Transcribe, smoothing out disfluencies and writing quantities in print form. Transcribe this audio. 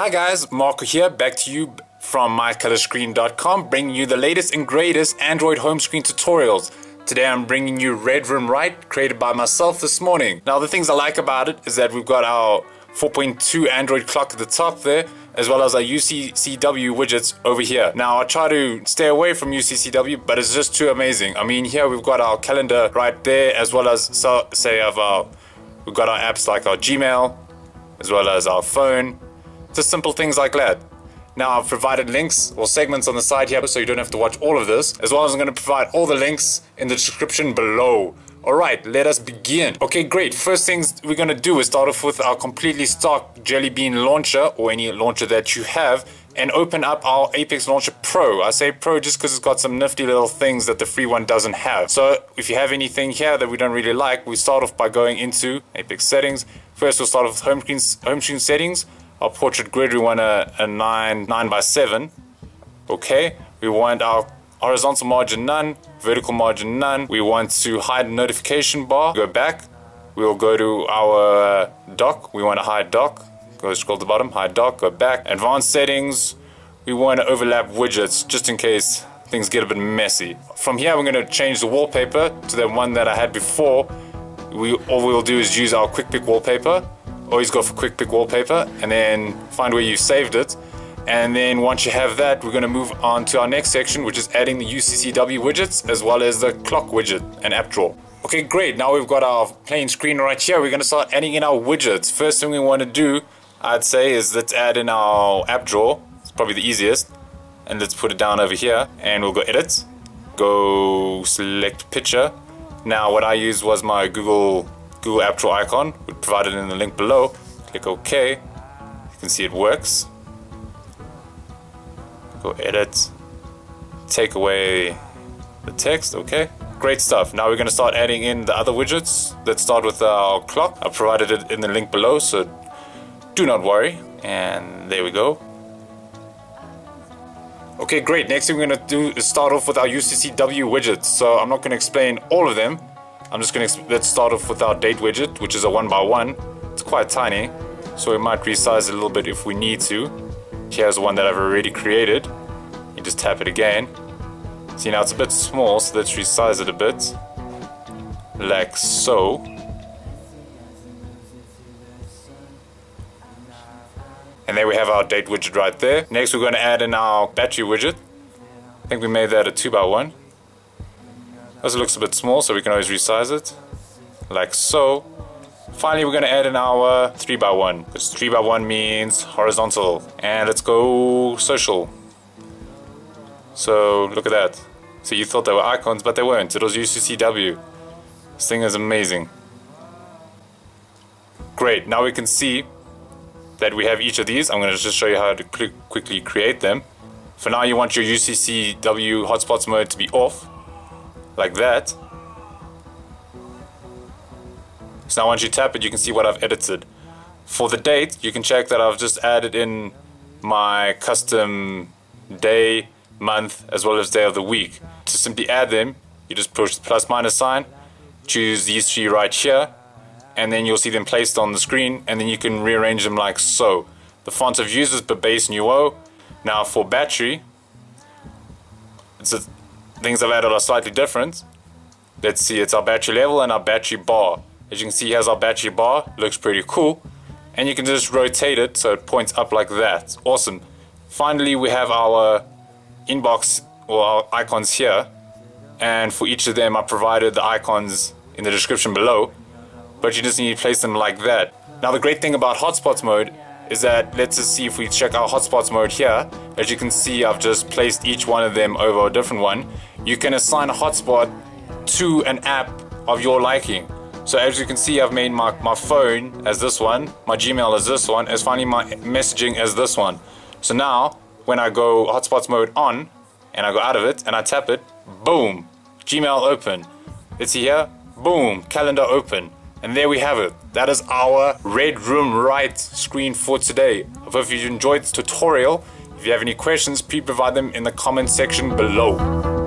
Hi guys, Marco here, back to you from mycolorscreen.com, bringing you the latest and greatest Android home screen tutorials. Today I'm bringing you Red Room Right, created by myself this morning. Now the things I like about it is that we've got our 4.2 Android clock at the top there, as well as our UCCW widgets over here. Now I try to stay away from UCCW, but it's just too amazing. I mean, here we've got our calendar right there, as well as we've got our apps like our Gmail, as well as our phone. Just simple things like that. Now I've provided links or segments on the side here so you don't have to watch all of this, as well as I'm going to provide all the links in the description below. Alright, let us begin. Okay, great. First things we're going to do is start off with our completely stock Jelly Bean launcher, or any launcher that you have, and open up our Apex Launcher Pro. I say Pro just because it's got some nifty little things that the free one doesn't have. So if you have anything here that we don't really like, we start off by going into Apex settings. First we'll start off with home screen settings. Our portrait grid, we want a 9 by 7. Okay, we want our horizontal margin none, vertical margin none. We want to hide the notification bar. Go back, we'll go to our dock. We want to hide dock. Go scroll to the bottom, hide dock, go back. Advanced settings, we want to overlap widgets just in case things get a bit messy. From here we're going to change the wallpaper to the one that I had before. All we'll do is use our quick pick wallpaper. Always go for quick pick wallpaper and then find where you saved it. And then once you have that, we're going to move on to our next section, which is adding the UCCW widgets as well as the clock widget and app drawer. Okay, great. Now we've got our plain screen right here. We're going to start adding in our widgets. First thing we want to do, I'd say, is let's add in our app drawer. It's probably the easiest. And let's put it down over here. And we'll go edit. Go select picture. Now what I used was my Google app drawer icon. We'll provide it in the link below. Click OK. You can see it works. Go edit, take away the text. Okay, great stuff. Now we're going to start adding in the other widgets. Let's start with our clock. I've provided it in the link below, so do not worry. And there we go. Okay, great. Next thing we're going to do is start off with our UCCW widgets. So I'm not going to explain all of them. I'm just going to let's start off with our date widget, which is a 1x1. It's quite tiny, so we might resize it a little bit if we need to. Here's one that I've already created. You just tap it again. See, now it's a bit small, so let's resize it a bit. Like so. And there we have our date widget right there. Next we're going to add in our battery widget. I think we made that a 2x1. Also looks a bit small, so we can always resize it. Like so. Finally, we're going to add in our 3x1, because 3x1 means horizontal. And let's go social. So look at that. So you thought they were icons, but they weren't. It was UCCW. This thing is amazing. Great. Now we can see that we have each of these. I'm going to just show you how to quickly create them. For now, you want your UCCW hotspots mode to be off, like that. So now once you tap it, you can see what I've edited. For the date, you can check that I've just added in my custom day, month, as well as day of the week. To simply add them, you just push the plus minus sign, choose these three right here, and then you'll see them placed on the screen, and then you can rearrange them like so. The font of use is Bebas Neue. Now for battery, things I've added are slightly different. Let's see, it's our battery level and our battery bar. As you can see, here's our battery bar. Looks pretty cool. And you can just rotate it so it points up like that. Awesome. Finally, we have our inbox, or our icons here. And for each of them, I provided the icons in the description below. But you just need to place them like that. Now, the great thing about hotspots mode is that, let's just see if we check our hotspots mode here. As you can see, I've just placed each one of them over a different one. You can assign a hotspot to an app of your liking. So as you can see, I've made my phone as this one, my Gmail as this one, as finally my messaging as this one. So now, when I go hotspots mode on, and I go out of it, and I tap it, boom, Gmail open. Let's see here, boom, calendar open. And there we have it. That is our Red Room Right screen for today. I hope you enjoyed this tutorial. If you have any questions, please provide them in the comment section below.